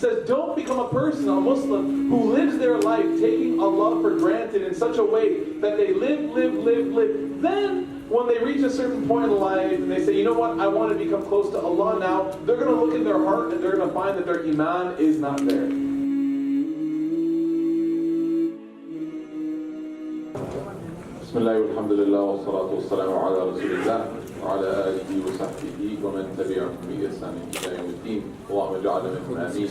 says, don't become a person, a Muslim, who lives their life taking Allah for granted in such a way that they live. Then, when they reach a certain point in life and they say, you know what, I want to become close to Allah now, they're going to look in their heart and they're going to find that their iman is not there. Bismillah, alhamdulillah, wa salatu wa salamu ala rasulillah. وعلى آله وصحبه ومن تبعهم بإحسان إلى يوم الدين. اللهم اجعلنا منهم آمين.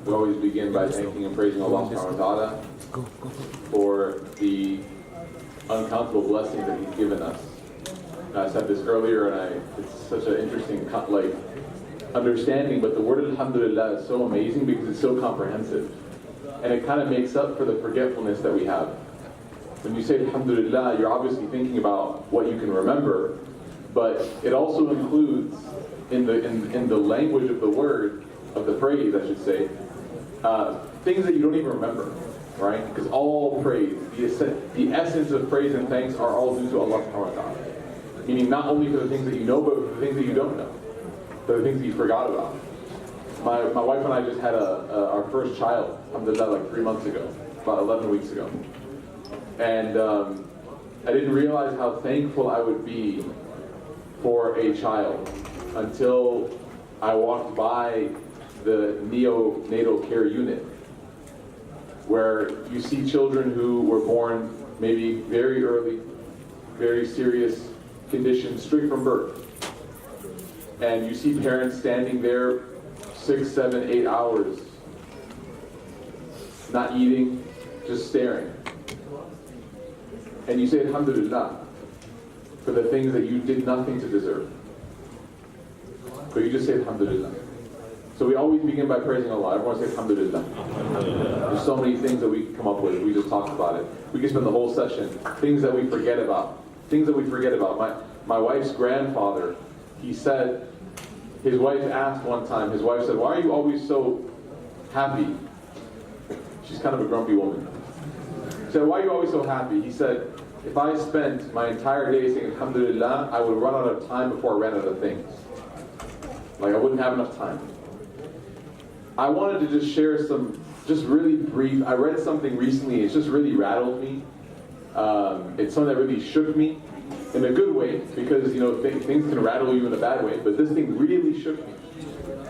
We always begin by thanking and praising Allah subhanahu wa ta'ala for the uncountable blessings that He's given us. And I said this earlier, and it's such an interesting understanding, but the word alhamdulillah is so amazing because it's so comprehensive. And it kind of makes up for the forgetfulness that we have. When you say alhamdulillah, you're obviously thinking about what you can remember, but it also includes, in the language of the word, of the phrase I should say, things that you don't even remember, right? Because all praise, the essence of praise and thanks are all due to Allah subhanahu wa ta'ala. Meaning not only for the things that you know, but for the things that you don't know, for the things that you forgot about. My wife and I just had our first child, alhamdulillah, like 3 months ago, about 11 weeks ago. And I didn't realize how thankful I would be for a child until I walked by the neonatal care unit, where you see children who were born maybe very early, very serious conditions straight from birth. And you see parents standing there 6, 7, 8 hours, not eating, just staring. And you say alhamdulillah for the things that you did nothing to deserve. But you just say alhamdulillah. So we always begin by praising Allah. Everyone say alhamdulillah. There's so many things that we can come up with. We just talked about it. We can spend the whole session. Things that we forget about. Things that we forget about. My wife's grandfather, he said, his wife asked one time, his wife said, why are you always so happy? She's kind of a grumpy woman. She said, why are you always so happy? He said, if I spent my entire day saying alhamdulillah, I would run out of time before I ran out of things. Like I wouldn't have enough time. I wanted to just share some, just really brief, I read something recently, it's just really rattled me. It's something that really shook me in a good way, because you know things can rattle you in a bad way, but this thing really shook me.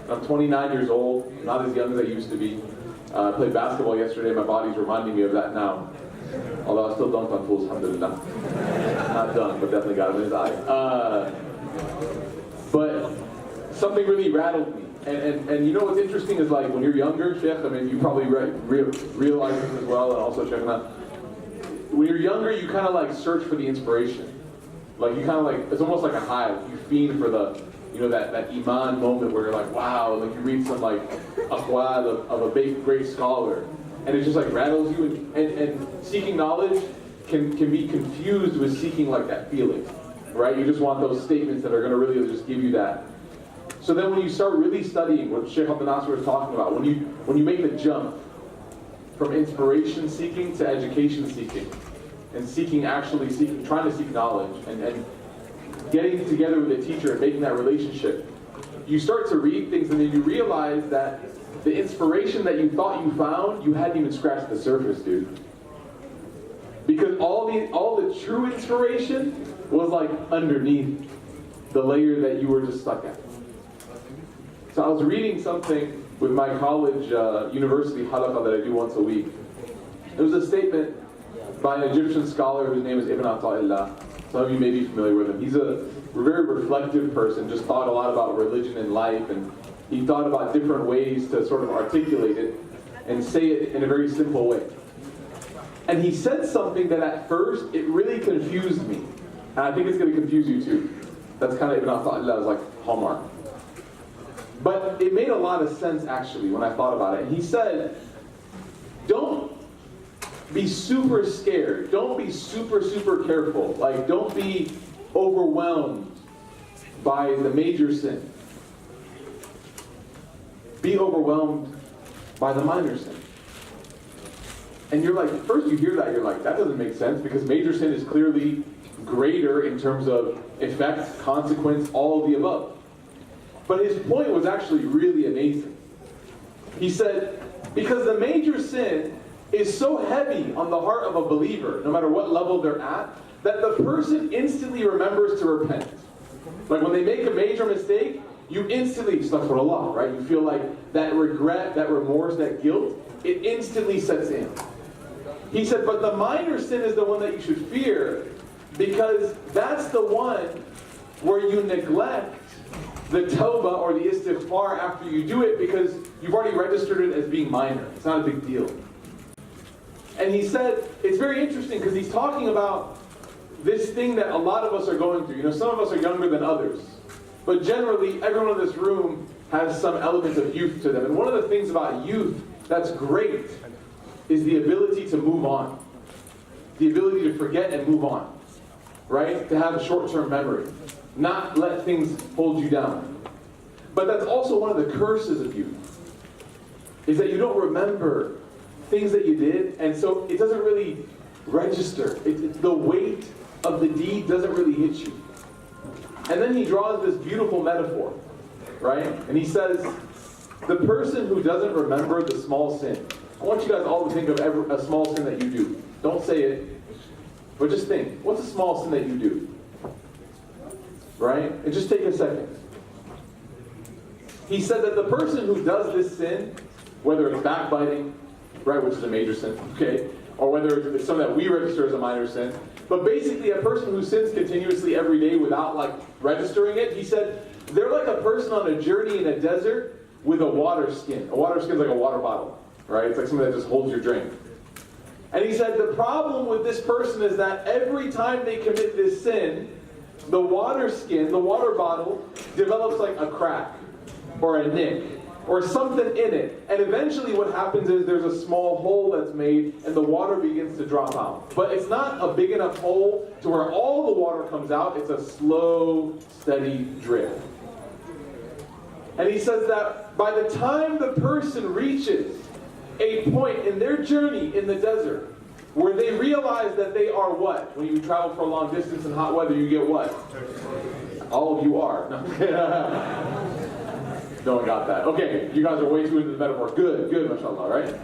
I'm 29 years old, not as young as I used to be. I played basketball yesterday, my body's reminding me of that now. Although I still dunked on fools, alhamdulillah. Not done, but definitely got him in his eye. But something really rattled me. And you know what's interesting is like when you're younger, Sheikh, I mean you probably realize this as well, and also checking out. When you're younger, you kind of like search for the inspiration. Like you kind of like, it's almost like a hive. You fiend for the, you know, that iman moment where you're like, wow, like you read some like aqwal of a great scholar, and it just like rattles you, and seeking knowledge can be confused with seeking like that feeling, right? You just want those statements that are going to really just give you that. So then when you start really studying what Sheikh Abdel Nasser was talking about, when you make the jump from inspiration seeking to education seeking, and trying to seek knowledge, and getting together with a teacher and making that relationship, you start to read things and then you realize that the inspiration that you thought you found, you hadn't even scratched the surface, dude. Because all the true inspiration was like underneath the layer that you were just stuck at. So I was reading something with my college university halaqah that I do once a week. It was a statement by an Egyptian scholar whose name is Ibn Ata'illah. Some of you may be familiar with him. He's a very reflective person, just thought a lot about religion and life, and he thought about different ways to sort of articulate it and say it in a very simple way. And he said something that at first, it really confused me. And I think it's going to confuse you too. That's kind of Ibn Ata'illah's like hallmark. But it made a lot of sense actually when I thought about it. And he said, don't be super scared. Don't be super careful. Like, don't be overwhelmed by the major sin. Be overwhelmed by the minor sin. And you're like, first you hear that, you're like, that doesn't make sense, because major sin is clearly greater in terms of effect, consequence, all of the above. But his point was actually really amazing. He said, because the major sin is so heavy on the heart of a believer, no matter what level they're at, that the person instantly remembers to repent. Like when they make a major mistake, you instantly, astaghfirullah, right? You feel like that regret, that remorse, that guilt, it instantly sets in. He said, but the minor sin is the one that you should fear, because that's the one where you neglect the tawbah or the istighfar after you do it, because you've already registered it as being minor. It's not a big deal. And he said, it's very interesting because he's talking about this thing that a lot of us are going through. You know, some of us are younger than others. But generally, everyone in this room has some element of youth to them. And one of the things about youth that's great is the ability to move on. The ability to forget and move on. Right? To have a short-term memory. Not let things hold you down. But that's also one of the curses of youth. Is that you don't remember things that you did, and so it doesn't really register. The weight of the deed doesn't really hit you. And then he draws this beautiful metaphor, right? And he says, the person who doesn't remember the small sin. I want you guys all to think of a small sin that you do. Don't say it, but just think. What's a small sin that you do? Right? And just take a second. He said that the person who does this sin, whether it's backbiting, right, which is a major sin, okay, or whether it's something that we register as a minor sin, but basically a person who sins continuously every day without like registering it, he said, they're like a person on a journey in a desert with a water skin. A water skin is like a water bottle, right? It's like something that just holds your drink. And he said the problem with this person is that every time they commit this sin, the water skin, the water bottle, develops like a crack or a nick or something in it. And eventually what happens is there's a small hole that's made and the water begins to drop out. But it's not a big enough hole to where all the water comes out. It's a slow, steady drip. And he says that by the time the person reaches a point in their journey in the desert where they realize that they are what? When you travel for a long distance in hot weather, you get what? All of you are. No one got that. Okay, you guys are way too into the metaphor. Good, mashallah, right?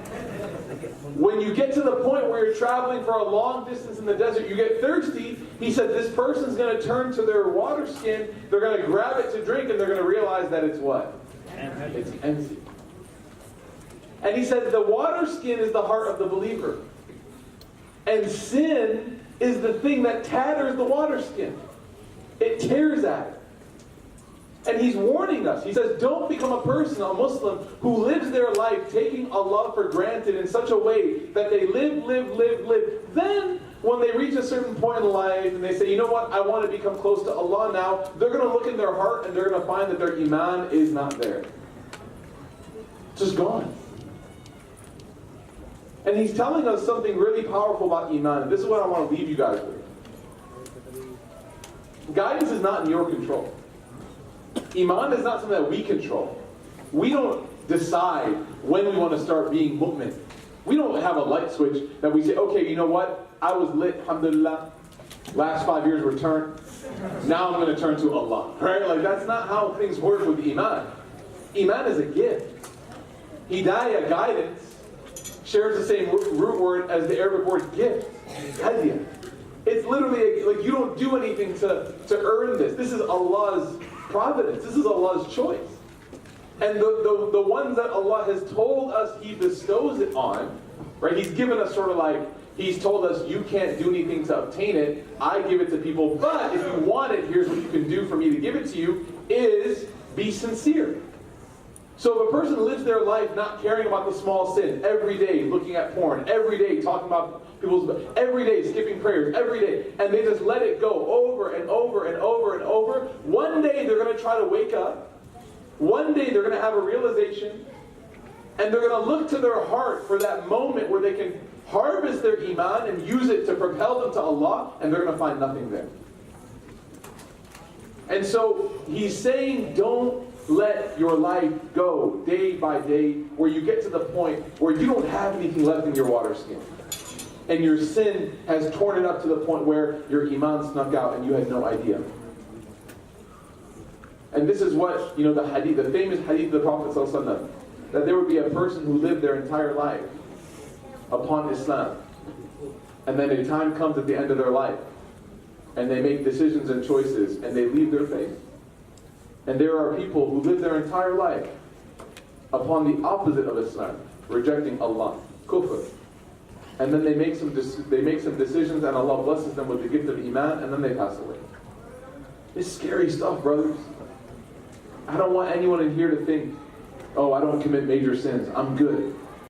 When you get to the point where you're traveling for a long distance in the desert, you get thirsty. He said this person's going to turn to their water skin, they're going to grab it to drink, and they're going to realize that it's what? It's empty. And he said the water skin is the heart of the believer. And sin is the thing that tatters the water skin. It tears at it. And he's warning us. He says, don't become a person, a Muslim, who lives their life taking Allah for granted in such a way that they live. Then, when they reach a certain point in life and they say, you know what, I want to become close to Allah now, they're going to look in their heart and they're going to find that their iman is not there. It's just gone. And he's telling us something really powerful about iman. And this is what I want to leave you guys with. Guidance is not in your control. Iman is not something that we control. We don't decide when we want to start being mu'min. We don't have a light switch that we say, okay, you know what? I was lit, alhamdulillah. Last 5 years were turned. Now I'm going to turn to Allah. Right? Like that's not how things work with Iman. Iman is a gift. Hidayah, guidance, shares the same root word as the Arabic word gift. Hadiyah. It's literally like you don't do anything to earn this. This is Allah's providence. This is Allah's choice. And the ones that Allah has told us He bestows it on, right? He's given us sort of like, He's told us you can't do anything to obtain it. I give it to people, but if you want it, here's what you can do for me to give it to you, is be sincere. So if a person lives their life not caring about the small sin, every day looking at porn, every day talking about people's, every day skipping prayers, every day, and they just let it go over and over and over and over, one day they're going to try to wake up, one day they're going to have a realization, and they're going to look to their heart for that moment where they can harvest their iman and use it to propel them to Allah, and they're going to find nothing there. And so he's saying, don't let your life go day by day where you get to the point where you don't have anything left in your water skin. And your sin has torn it up to the point where your iman snuck out and you had no idea. And this is what, the hadith, the famous hadith of the Prophet ﷺ, that there would be a person who lived their entire life upon Islam, and then a time comes at the end of their life, and they make decisions and choices, and they leave their faith. And there are people who live their entire life upon the opposite of Islam, rejecting Allah, kufr. And then they make some decisions, and Allah blesses them with the gift of Iman, and then they pass away. It's scary stuff, brothers. I don't want anyone in here to think, oh, I don't commit major sins, I'm good.